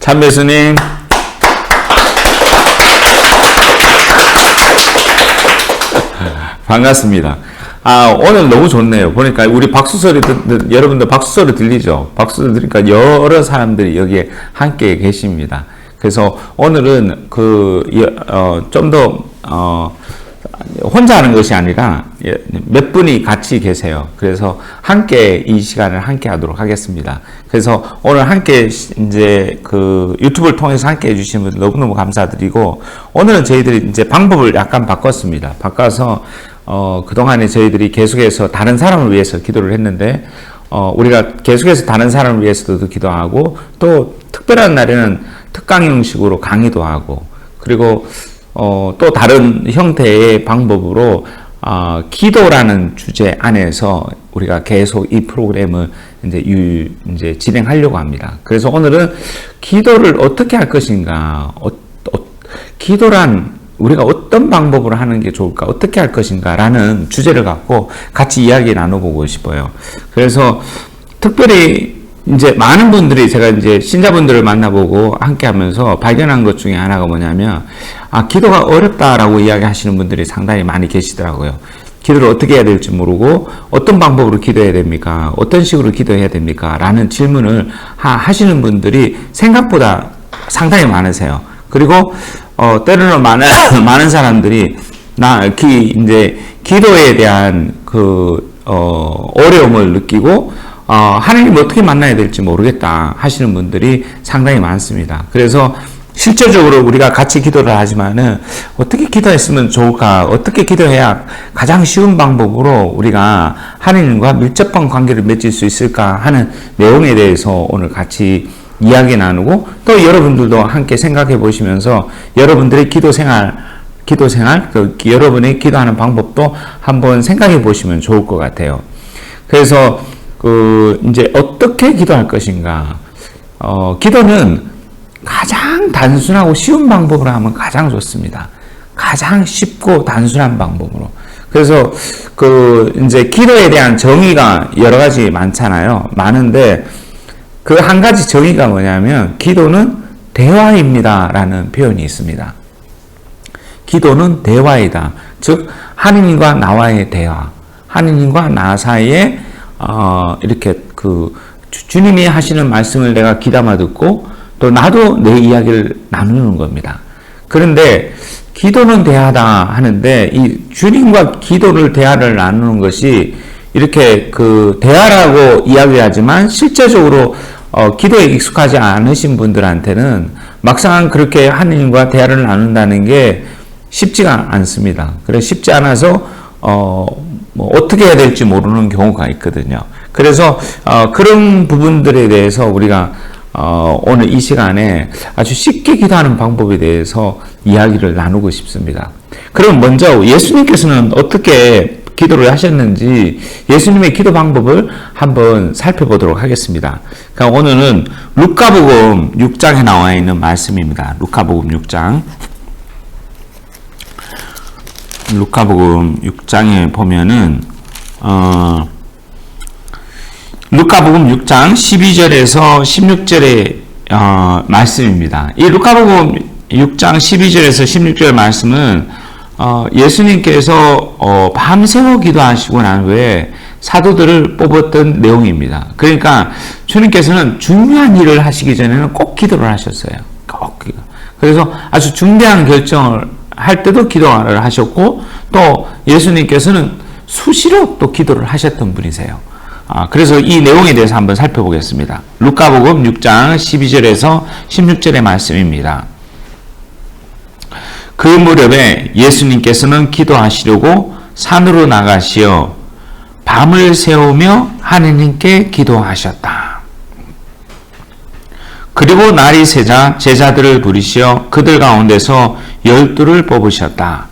참배수님. 반갑습니다. 오늘 너무 좋네요. 보니까 우리 박수소리, 여러분들 박수소리 들리죠? 박수소리 들으니까 여러 사람들이 여기에 함께 계십니다. 그래서 오늘은 좀 더, 혼자 하는 것이 아니라 몇 분이 같이 계세요. 그래서 함께 이 시간을 함께 하도록 하겠습니다. 그래서 오늘 함께 이제 유튜브를 통해서 함께 해주신 분들 너무너무 감사드리고, 오늘은 저희들이 이제 방법을 약간 바꿨습니다. 바꿔서 그동안에 저희들이 계속해서 다른 사람을 위해서 기도를 했는데, 우리가 계속해서 다른 사람을 위해서도 기도하고, 또 특별한 날에는 특강 형식으로 강의도 하고, 그리고 또 다른 형태의 방법으로 기도라는 주제 안에서 우리가 계속 이 프로그램을 이제 진행하려고 합니다. 그래서 오늘은 기도를 어떻게 할 것인가, 기도란 우리가 어떤 방법으로 하는 게 좋을까, 어떻게 할 것인가 라는 주제를 갖고 같이 이야기 나눠보고 싶어요. 그래서 특별히 이제 많은 분들이, 제가 이제 신자분들을 만나보고 함께 하면서 발견한 것 중에 하나가 뭐냐면, 기도가 어렵다라고 이야기하시는 분들이 상당히 많이 계시더라고요. 기도를 어떻게 해야 될지 모르고, 어떤 방법으로 기도해야 됩니까? 어떤 식으로 기도해야 됩니까? 라는 질문을 하시는 분들이 생각보다 상당히 많으세요. 그리고, 때로는 많은 사람들이, 이제 기도에 대한 어려움을 느끼고, 하나님 어떻게 만나야 될지 모르겠다 하시는 분들이 상당히 많습니다. 그래서 실제적으로 우리가 같이 기도를 하지만은 어떻게 기도했으면 좋을까, 어떻게 기도해야 가장 쉬운 방법으로 우리가 하나님과 밀접한 관계를 맺을 수 있을까 하는 내용에 대해서 오늘 같이 이야기 나누고, 또 여러분들도 함께 생각해 보시면서 여러분들의 기도 생활, 여러분의 기도하는 방법도 한번 생각해 보시면 좋을 것 같아요. 그래서 이제 어떻게 기도할 것인가. 기도는 가장 단순하고 쉬운 방법으로 하면 가장 좋습니다. 가장 쉽고 단순한 방법으로. 그래서 이제 기도에 대한 정의가 여러 가지 많잖아요. 많은데 그 한 가지 정의가 뭐냐면, 기도는 대화입니다 라는 표현이 있습니다. 기도는 대화이다. 즉 하느님과 나와의 대화, 하느님과 나 사이에 이렇게 주님이 하시는 말씀을 내가 귀담아 듣고, 또 나도 내 이야기를 나누는 겁니다. 그런데 기도는 대화다 하는데, 이 주님과 대화를 나누는 것이 이렇게 대화라고 이야기하지만, 실제적으로 기도에 익숙하지 않으신 분들한테는 막상 그렇게 하느님과 대화를 나눈다는 게 쉽지가 않습니다. 그래서 쉽지 않아서 어떻게 해야 될지 모르는 경우가 있거든요. 그래서 그런 부분들에 대해서 우리가 오늘 이 시간에 아주 쉽게 기도하는 방법에 대해서 이야기를 나누고 싶습니다. 그럼 먼저 예수님께서는 어떻게 기도를 하셨는지, 예수님의 기도 방법을 한번 살펴보도록 하겠습니다. 그러니까 오늘은 루카복음 6장에 나와 있는 말씀입니다. 루카복음 6장. 루카복음 6장에 보면은 루카복음 6장 12절에서 16절의 말씀입니다. 이 루카복음 6장 12절에서 16절 말씀은 예수님께서 밤새워 기도하시고 난 후에 사도들을 뽑았던 내용입니다. 그러니까 주님께서는 중요한 일을 하시기 전에는 꼭 기도를 하셨어요. 꼭 기도. 그래서 아주 중대한 결정을 할 때도 기도를 하셨고, 또 예수님께서는 수시로 또 기도를 하셨던 분이세요. 그래서 이 내용에 대해서 한번 살펴보겠습니다. 루카복음 6장 12절에서 16절의 말씀입니다. 그 무렵에 예수님께서는 기도하시려고 산으로 나가시어 밤을 새우며 하느님께 기도하셨다. 그리고 날이 새자 제자들을 부르시어 그들 가운데서 12를 뽑으셨다.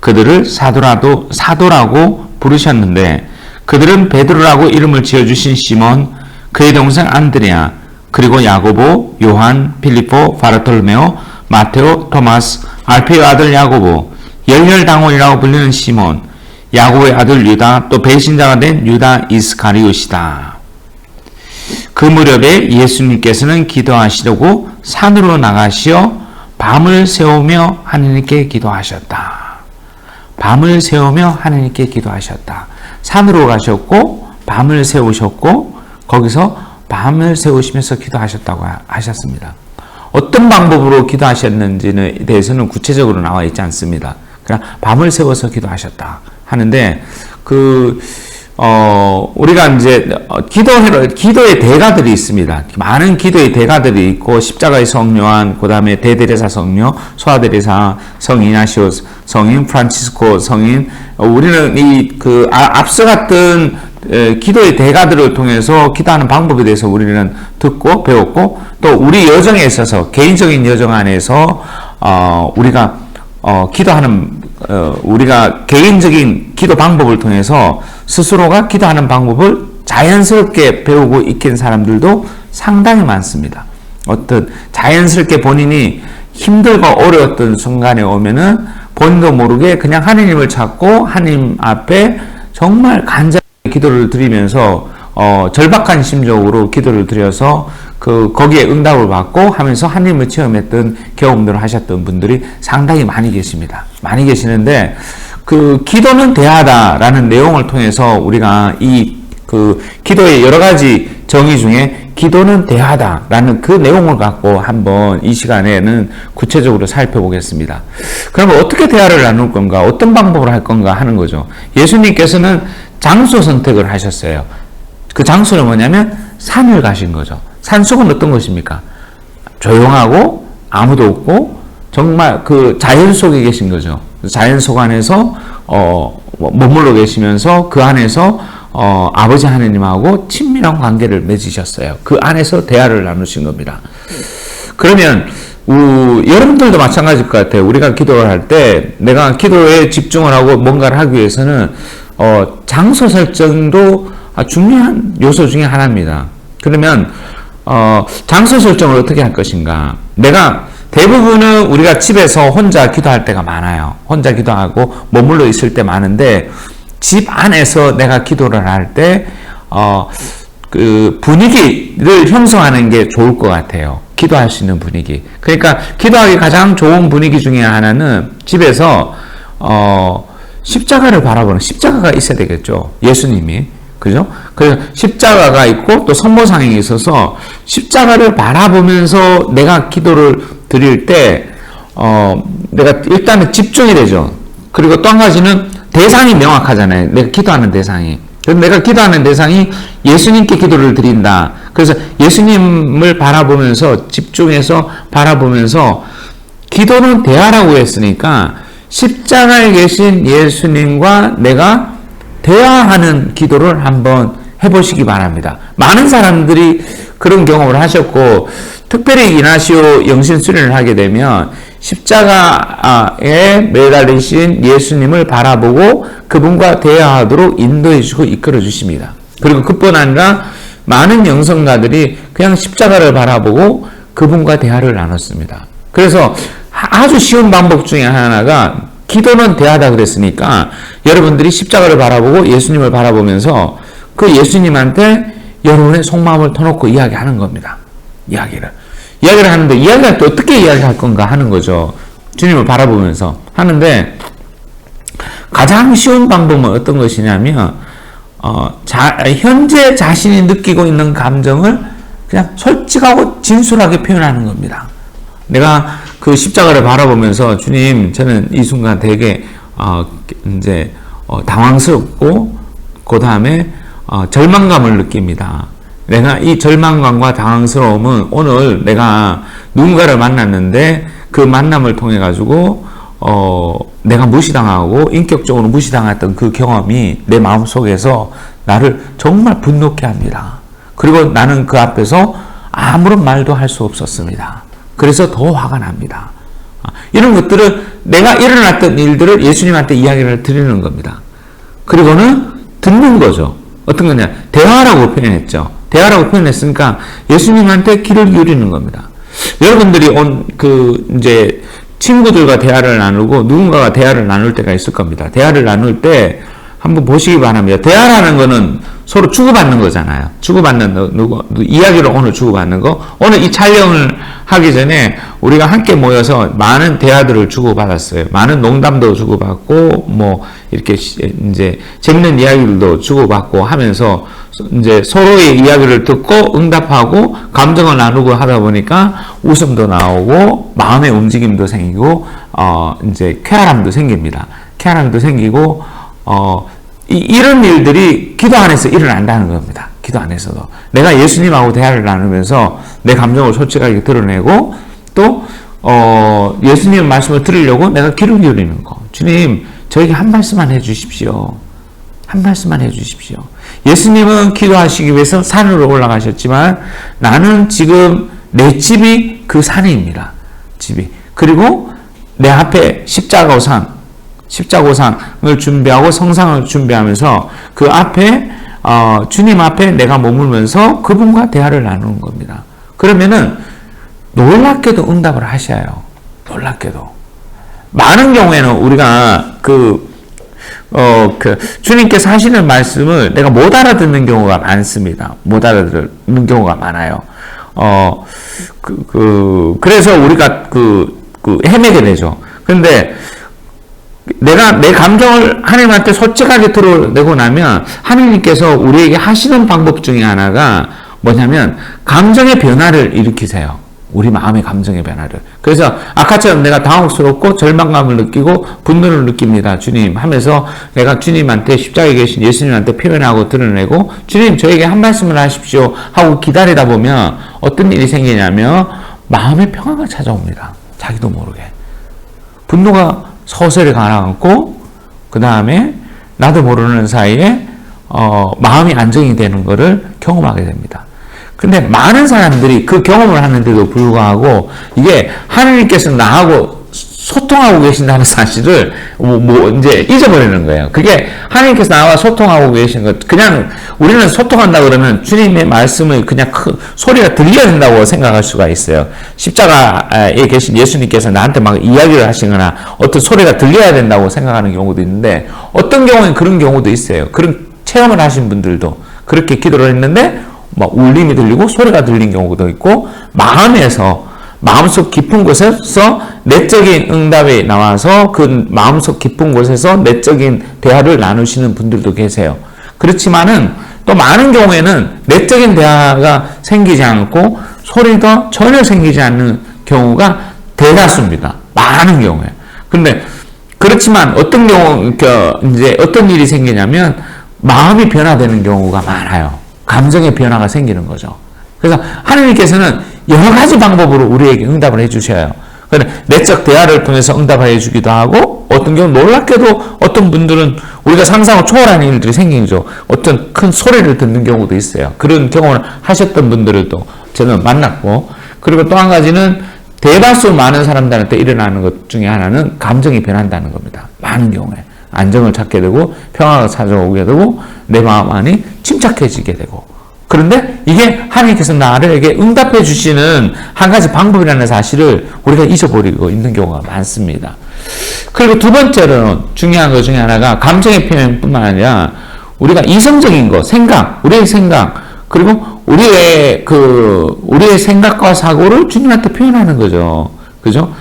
그들을 사도라고 부르셨는데, 그들은 베드로라고 이름을 지어주신 시몬, 그의 동생 안드레아, 그리고 야고보, 요한, 필리포, 바르톨메오, 마테오, 토마스, 알페의 아들 야고보, 열혈당원이라고 불리는 시몬, 야고보의 아들 유다, 또 배신자가 된 유다 이스카리옷이다. 그 무렵에 예수님께서는 기도하시려고 산으로 나가시어 밤을 새우며 하느님께 기도하셨다. 밤을 새우며 하느님께 기도하셨다. 산으로 가셨고 밤을 새우셨고 거기서 밤을 새우시면서 기도하셨다고 하셨습니다. 어떤 방법으로 기도하셨는지에 대해서는 구체적으로 나와 있지 않습니다. 그냥 밤을 새워서 기도하셨다 하는데 우리가 이제 기도의 대가들이 있습니다. 많은 기도의 대가들이 있고 십자가의 성 요한, 그 다음에 대데레사 성녀, 소아데레사 성인 이나시오 성인, 프란치스코 성인, 우리는 앞서갔던 기도의 대가들을 통해서 기도하는 방법에 대해서 우리는 듣고 배웠고, 또 우리 여정에 있어서 개인적인 여정 안에서 우리가 우리가 개인적인 기도 방법을 통해서 스스로가 기도하는 방법을 자연스럽게 배우고 익힌 사람들도 상당히 많습니다. 어떤 자연스럽게 본인이 힘들고 어려웠던 순간에 오면은 본인도 모르게 그냥 하느님을 찾고 하느님 앞에 정말 간절하게 기도를 드리면서 절박한 심정으로 기도를 드려서 거기에 응답을 받고 하면서 하나님을 체험했던 경험들을 하셨던 분들이 상당히 많이 계십니다. 많이 계시는데 기도는 대하다라는 내용을 통해서 우리가 기도의 여러 가지 정의 중에 기도는 대하다라는 그 내용을 갖고 한번 이 시간에는 구체적으로 살펴보겠습니다. 그러면 어떻게 대화를 나눌 건가, 어떤 방법으로 할 건가 하는 거죠. 예수님께서는 장소 선택을 하셨어요. 그 장소는 뭐냐면 산을 가신 거죠. 산속은 어떤 것입니까? 조용하고 아무도 없고 정말 자연 속에 계신 거죠. 자연 속 안에서 머물러 계시면서 그 안에서 아버지 하느님하고 친밀한 관계를 맺으셨어요. 그 안에서 대화를 나누신 겁니다. 그러면 여러분들도 마찬가지일 것 같아요. 우리가 기도를 할 때 내가 기도에 집중을 하고 뭔가를 하기 위해서는 장소 설정도 중요한 요소 중에 하나입니다. 그러면 장소 설정을 어떻게 할 것인가? 대부분은 우리가 집에서 혼자 기도할 때가 많아요. 혼자 기도하고 머물러 있을 때 많은데, 집 안에서 내가 기도를 할 때 분위기를 형성하는 게 좋을 것 같아요. 기도할 수 있는 분위기. 그러니까 기도하기 가장 좋은 분위기 중에 하나는 집에서 십자가를 바라보는, 십자가가 있어야 되겠죠. 예수님이. 그죠? 그래서 십자가가 있고 또 성모상이 있어서 십자가를 바라보면서 내가 기도를 드릴 때 내가 일단은 집중이 되죠. 그리고 또 한 가지는 대상이 명확하잖아요. 내가 기도하는 대상이. 그래서 내가 기도하는 대상이 예수님께 기도를 드린다. 그래서 예수님을 바라보면서 집중해서 바라보면서 기도는 대화라고 했으니까 십자가에 계신 예수님과 내가 대화하는 기도를 한번 해보시기 바랍니다. 많은 사람들이 그런 경험을 하셨고, 특별히 이나시오 영신 수련을 하게 되면 십자가에 매달리신 예수님을 바라보고 그분과 대화하도록 인도해 주시고 이끌어 주십니다. 그리고 그뿐 아니라 많은 영성가들이 그냥 십자가를 바라보고 그분과 대화를 나눴습니다. 그래서 아주 쉬운 방법 중에 하나가, 기도는 대하다 그랬으니까 여러분들이 십자가를 바라보고 예수님을 바라보면서 그 예수님한테 여러분의 속마음을 터놓고 이야기하는 겁니다. 이야기를 하는데, 이야기할 때 어떻게 이야기할 건가 하는 거죠. 주님을 바라보면서 하는데, 가장 쉬운 방법은 어떤 것이냐면 현재 자신이 느끼고 있는 감정을 그냥 솔직하고 진솔하게 표현하는 겁니다. 내가 그 십자가를 바라보면서, 주님, 저는 이 순간 되게 당황스럽고 그 다음에 절망감을 느낍니다. 내가 이 절망감과 당황스러움은 오늘 내가 누군가를 만났는데 그 만남을 통해 가지고 내가 무시당하고 인격적으로 무시당했던 그 경험이 내 마음속에서 나를 정말 분노케 합니다. 그리고 나는 그 앞에서 아무런 말도 할 수 없었습니다. 그래서 더 화가 납니다. 이런 것들을, 내가 일어났던 일들을 예수님한테 이야기를 드리는 겁니다. 그리고는 듣는 거죠. 어떤 거냐? 대화라고 표현했죠. 대화라고 표현했으니까 예수님한테 귀를 기울이는 겁니다. 여러분들이 친구들과 대화를 나누고 누군가가 대화를 나눌 때가 있을 겁니다. 대화를 나눌 때 한번 보시기 바랍니다. 대화라는 거는 서로 주고받는 거잖아요. 주고받는, 이야기를 오늘 주고받는 거. 오늘 이 촬영을 하기 전에 우리가 함께 모여서 많은 대화들을 주고받았어요. 많은 농담도 주고받고, 이렇게 이제 재밌는 이야기들도 주고받고 하면서 이제 서로의 이야기를 듣고 응답하고 감정을 나누고 하다 보니까 웃음도 나오고 마음의 움직임도 생기고, 이제 쾌활함도 생깁니다. 쾌활함도 생기고, 이런 일들이 기도 안에서 일어난다는 겁니다. 기도 안에서도. 내가 예수님하고 대화를 나누면서 내 감정을 솔직하게 드러내고, 또, 예수님의 말씀을 들으려고 내가 귀를 기울이는 거. 주님, 저에게 한 말씀만 해 주십시오. 한 말씀만 해 주십시오. 예수님은 기도하시기 위해서 산으로 올라가셨지만, 나는 지금 내 집이 그 산입니다. 집이. 그리고 내 앞에 십자가상을 준비하고 성상을 준비하면서 그 앞에 주님 앞에 내가 머물면서 그분과 대화를 나누는 겁니다. 그러면은 놀랍게도 응답을 하셔요. 놀랍게도. 많은 경우에는 우리가 주님께서 하시는 말씀을 내가 못 알아듣는 경우가 많습니다. 못 알아듣는 경우가 많아요. 그래서 우리가 헤매게 되죠. 근데 내가 내 감정을 하나님한테 솔직하게 드러내고 나면 하나님께서 우리에게 하시는 방법 중에 하나가 뭐냐면 감정의 변화를 일으키세요. 우리 마음의 감정의 변화를. 그래서 아까처럼 내가 당혹스럽고 절망감을 느끼고 분노를 느낍니다. 주님 하면서 내가 주님한테 십자가에 계신 예수님한테 표현하고 드러내고 주님 저에게 한 말씀을 하십시오 하고 기다리다 보면 어떤 일이 생기냐면 마음의 평화가 찾아옵니다. 자기도 모르게. 분노가 서서히 가라앉고 그 다음에 나도 모르는 사이에 마음이 안정이 되는 것을 경험하게 됩니다. 근데 많은 사람들이 그 경험을 하는데도 불구하고 이게 하나님께서 나하고 소통하고 계신다는 사실을 이제 잊어버리는 거예요. 그게 하나님께서 나와 소통하고 계신 것, 그냥 우리는 소통한다 그러면 주님의 말씀을 그냥 소리가 들려야 된다고 생각할 수가 있어요. 십자가에 계신 예수님께서 나한테 막 이야기를 하시거나 어떤 소리가 들려야 된다고 생각하는 경우도 있는데 어떤 경우는 그런 경우도 있어요. 그런 체험을 하신 분들도 그렇게 기도를 했는데 울림이 들리고 소리가 들린 경우도 있고 마음속 깊은 곳에서 내적인 응답이 나와서 그 마음속 깊은 곳에서 내적인 대화를 나누시는 분들도 계세요. 그렇지만은 또 많은 경우에는 내적인 대화가 생기지 않고 소리도 전혀 생기지 않는 경우가 대다수입니다. 많은 경우에. 근데 그렇지만 어떤 경우 이제 어떤 일이 생기냐면 마음이 변화되는 경우가 많아요. 감정의 변화가 생기는 거죠. 그래서 하나님께서는 여러 가지 방법으로 우리에게 응답을 해주셔요. 내적 대화를 통해서 응답을 해주기도 하고 어떤 경우 놀랍게도 어떤 분들은 우리가 상상을 초월하는 일들이 생기죠. 어떤 큰 소리를 듣는 경우도 있어요. 그런 경험을 하셨던 분들도 저는 만났고 그리고 또 한 가지는 대다수 많은 사람들한테 일어나는 것 중에 하나는 감정이 변한다는 겁니다. 많은 경우에. 안정을 찾게 되고 평화가 찾아오게 되고 내 마음 안이 침착해지게 되고 그런데 이게 하나님께서 나에게 응답해 주시는 한 가지 방법이라는 사실을 우리가 잊어버리고 있는 경우가 많습니다. 그리고 두 번째로는 중요한 것 중에 하나가 감정의 표현뿐만 아니라 우리가 이성적인 것, 우리의 생각 그리고 우리의 생각과 사고를 주님한테 표현하는 거죠. 그죠?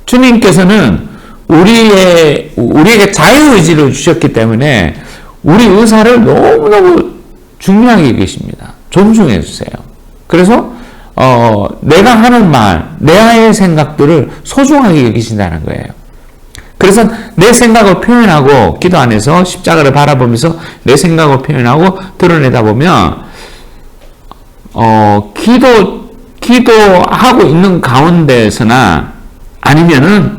주님께서는 우리에게 자유의지를 주셨기 때문에 우리 의사를 너무너무 중요하게 계십니다. 존중해 주세요. 그래서 내가 하는 말, 내의 생각들을 소중하게 여기신다는 거예요. 그래서 내 생각을 표현하고 기도 안에서 십자가를 바라보면서 내 생각을 표현하고 드러내다 보면 기도하고 있는 가운데서나 아니면은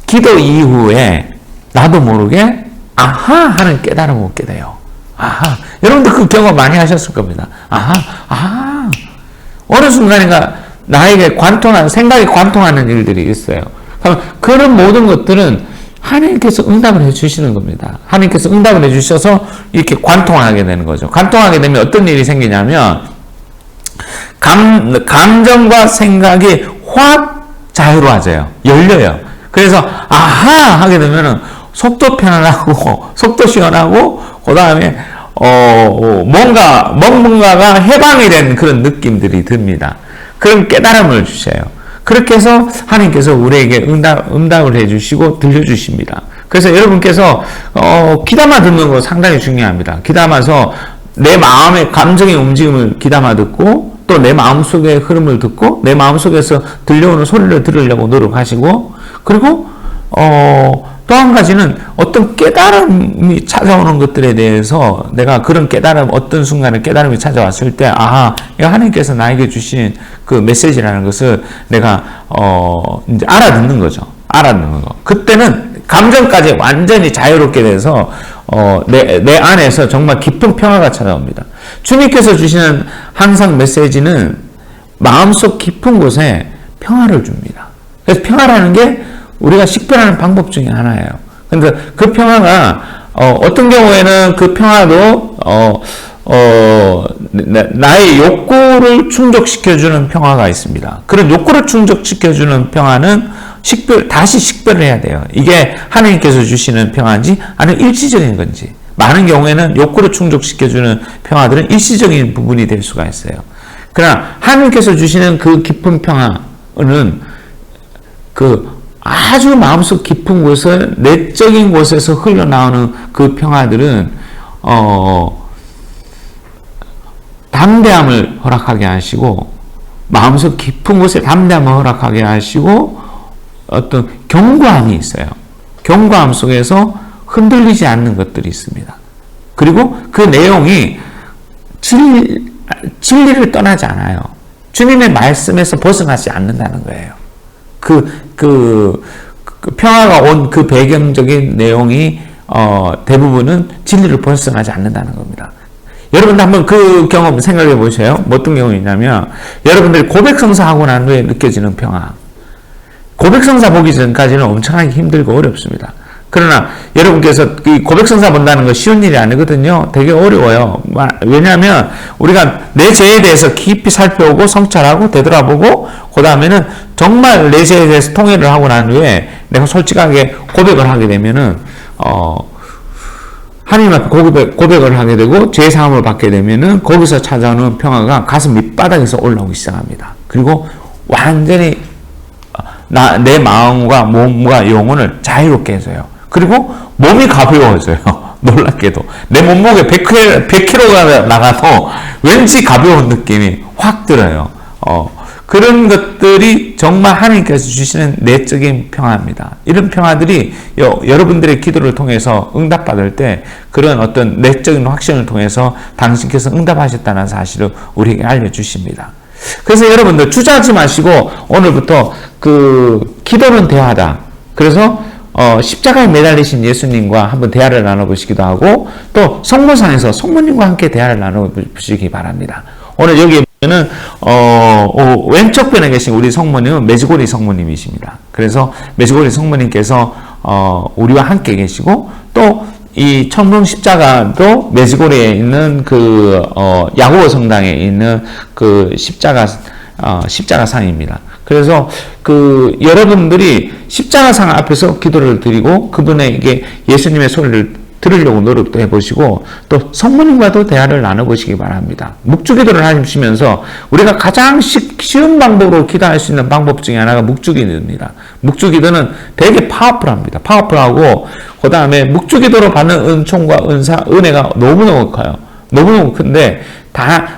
기도 이후에 나도 모르게 아하 하는 깨달음을 얻게 돼요. 아하. 여러분들 그 경험 많이 하셨을 겁니다. 아하. 어느 순간인가 나에게 생각이 관통하는 일들이 있어요. 그런 모든 것들은 하나님께서 응답을 해주시는 겁니다. 하나님께서 응답을 해주셔서 이렇게 관통하게 되는 거죠. 관통하게 되면 어떤 일이 생기냐면 감정과 생각이 확 자유로워져요. 열려요. 그래서 아하 하게 되면은 속도 편안하고, 속도 시원하고, 그 다음에, 뭔가가 해방이 된 그런 느낌들이 듭니다. 그런 깨달음을 주셔요. 그렇게 해서 하나님께서 우리에게 응답을 해주시고 들려주십니다. 그래서 여러분께서, 귀담아 듣는 거 상당히 중요합니다. 귀담아서 내 마음의 감정의 움직임을 귀담아 듣고, 또 내 마음속의 흐름을 듣고, 내 마음속에서 들려오는 소리를 들으려고 노력하시고, 그리고, 또 한 가지는 어떤 깨달음이 찾아오는 것들에 대해서 내가 그런 깨달음, 어떤 순간에 깨달음이 찾아왔을 때, 아하, 이거 하나님께서 나에게 주신 그 메시지라는 것을 내가, 이제 알아듣는 거죠. 알아듣는 거. 그때는 감정까지 완전히 자유롭게 돼서, 내 안에서 정말 깊은 평화가 찾아옵니다. 주님께서 주시는 항상 메시지는 마음속 깊은 곳에 평화를 줍니다. 그래서 평화라는 게 우리가 식별하는 방법 중에 하나예요. 근데 그 평화가, 어떤 경우에는 그 평화도, 나의 욕구를 충족시켜주는 평화가 있습니다. 그런 욕구를 충족시켜주는 평화는 다시 식별을 해야 돼요. 이게 하나님께서 주시는 평화인지, 아니면 일시적인 건지. 많은 경우에는 욕구를 충족시켜주는 평화들은 일시적인 부분이 될 수가 있어요. 그러나 하나님께서 주시는 그 깊은 평화는 아주 마음속 깊은 곳에, 내적인 곳에서 흘러나오는 그 평화들은, 담대함을 허락하게 하시고, 마음속 깊은 곳에 담대함을 허락하게 하시고, 어떤 견고함이 있어요. 견고함 속에서 흔들리지 않는 것들이 있습니다. 그리고 그 내용이 진리를 떠나지 않아요. 주님의 말씀에서 벗어나지 않는다는 거예요. 그 평화가 온 그 배경적인 내용이, 대부분은 진리를 벗어나지 않는다는 겁니다. 여러분들 한번 그 경험 생각해 보세요. 어떤 경험이냐면, 여러분들이 고백성사 하고 난 후에 느껴지는 평화. 고백성사 보기 전까지는 엄청나게 힘들고 어렵습니다. 그러나 여러분께서 이 고백성사 본다는 거 쉬운 일이 아니거든요. 되게 어려워요. 왜냐하면 우리가 내 죄에 대해서 깊이 살펴보고 성찰하고 되돌아보고, 그 다음에는 정말 내 죄에 대해서 통회를 하고 난 후에 내가 솔직하게 고백을 하게 되면은, 하나님 앞에 고백을 하게 되고 죄 사함을 받게 되면은 거기서 찾아오는 평화가 가슴 밑바닥에서 올라오기 시작합니다. 그리고 완전히 내 마음과 몸과 영혼을 자유롭게 해줘요. 그리고 몸이 가벼워져요. 놀랍게도. 내 몸무게 100kg가 나가도 왠지 가벼운 느낌이 확 들어요. 그런 것들이 정말 하나님께서 주시는 내적인 평화입니다. 이런 평화들이 여러분들의 기도를 통해서 응답받을 때 그런 어떤 내적인 확신을 통해서 당신께서 응답하셨다는 사실을 우리에게 알려주십니다. 그래서 여러분들 주저하지 마시고 오늘부터 기도는 대화다. 그래서 십자가에 매달리신 예수님과 한번 대화를 나눠보시기도 하고, 또 성모상에서 성모님과 함께 대화를 나눠보시기 바랍니다. 오늘 여기 보면은 왼쪽편에 계신 우리 성모님은 메지고리 성모님이십니다. 그래서 메지고리 성모님께서 우리와 함께 계시고, 또 이 천문 십자가도 메지고리에 있는 야고보 성당에 있는 십자가상입니다. 그래서 여러분들이 십자가상 앞에서 기도를 드리고 그분에게 예수님의 소리를 들으려고 노력도 해보시고, 또 성모님과도 대화를 나눠보시기 바랍니다. 묵주기도를 하시면서 우리가 가장 쉬운 방법으로 기도할 수 있는 방법 중에 하나가 묵주기도입니다. 묵주기도는 되게 파워풀합니다. 파워풀하고, 그 다음에 묵주기도로 받는 은총과 은혜가 너무너무 커요. 너무너무 큰데,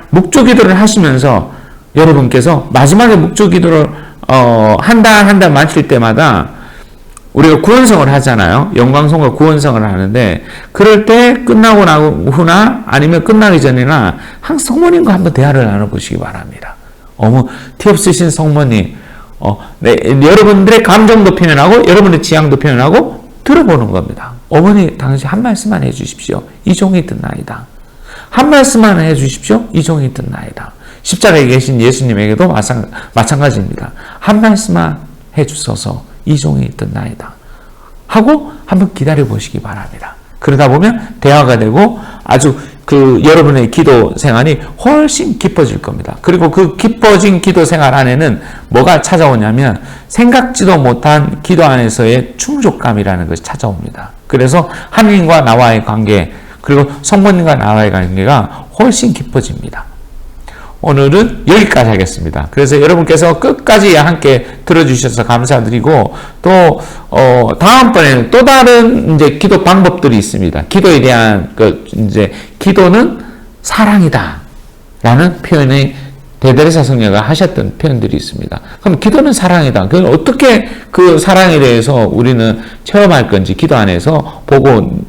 묵주기도를 하시면서 여러분께서 마지막에 묵주기도를 한 달 마칠 때마다 우리가 구원성을 하잖아요. 영광성과 구원성을 하는데, 그럴 때 끝나고 후나 아니면 끝나기 전이나 항상 성모님과 한번 대화를 나눠보시기 바랍니다. 티 없으신 성모님, 여러분들의 감정도 표현하고 여러분의 지향도 표현하고 들어보는 겁니다. 어머니, 당신 한 말씀만 해주십시오. 이 종이 듣나이다. 한 말씀만 해주십시오. 이 종이 듣나이다. 십자가에 계신 예수님에게도 마찬가지입니다. 한 말씀만 해주소서. 이 종이 듣나이다 하고 한번 기다려 보시기 바랍니다. 그러다 보면 대화가 되고 아주 여러분의 기도 생활이 훨씬 깊어질 겁니다. 그리고 그 깊어진 기도 생활 안에는 뭐가 찾아오냐면 생각지도 못한 기도 안에서의 충족감이라는 것이 찾아옵니다. 그래서 하나님과 나와의 관계, 그리고 성모님과 나와의 관계가 훨씬 깊어집니다. 오늘은 여기까지 하겠습니다. 그래서 여러분께서 끝까지 함께 들어주셔서 감사드리고, 또 다음번에는 또 다른 이제 기도 방법들이 있습니다. 기도에 대한 기도는 사랑이다라는 표현이 데레사 성녀가 하셨던 표현들이 있습니다. 그럼 기도는 사랑이다. 그럼 어떻게 그 사랑에 대해서 우리는 체험할 건지, 기도 안에서 보고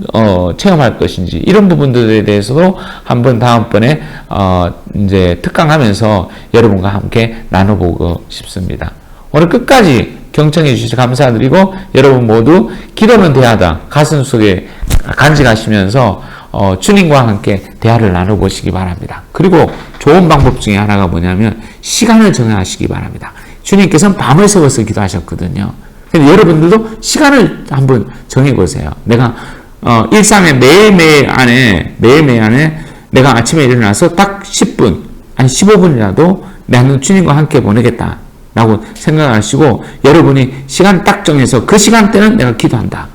체험할 것인지, 이런 부분들에 대해서도 한번 다음번에 이제 특강하면서 여러분과 함께 나눠보고 싶습니다. 오늘 끝까지 경청해 주셔서 감사드리고, 여러분 모두 기도는 대하다 가슴 속에 간직하시면서 주님과 함께 대화를 나눠보시기 바랍니다. 그리고 좋은 방법 중에 하나가 뭐냐면 시간을 정하시기 바랍니다. 주님께서는 밤을 새워서 기도하셨거든요. 그래서 여러분들도 시간을 한번 정해보세요. 내가 일상의 매일매일 안에 내가 아침에 일어나서 딱 10분, 아니 15분이라도 나는 주님과 함께 보내겠다 라고 생각하시고, 여러분이 시간 딱 정해서 그 시간대는 내가 기도한다.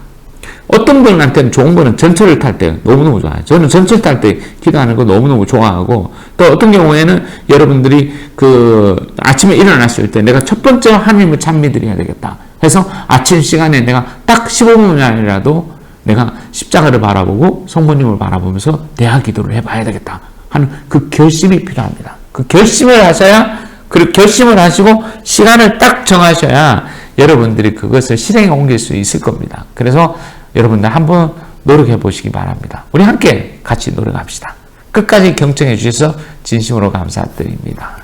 어떤 분한테는 좋은 거는 전철을 탈 때 너무너무 좋아요. 저는 전철 탈 때 기도하는 거 너무너무 좋아하고, 또 어떤 경우에는 여러분들이 아침에 일어났을 때 내가 첫 번째 하나님을 참 믿어야 되겠다 해서 아침 시간에 내가 딱 15분이라도 내가 십자가를 바라보고 성모님을 바라보면서 대화 기도를 해봐야 되겠다 하는 그 결심이 필요합니다. 그 결심을 하셔야, 그리고 결심을 하시고 시간을 딱 정하셔야 여러분들이 그것을 실행에 옮길 수 있을 겁니다. 그래서 여러분들 한번 노력해 보시기 바랍니다. 우리 함께 같이 노력합시다. 끝까지 경청해 주셔서 진심으로 감사드립니다.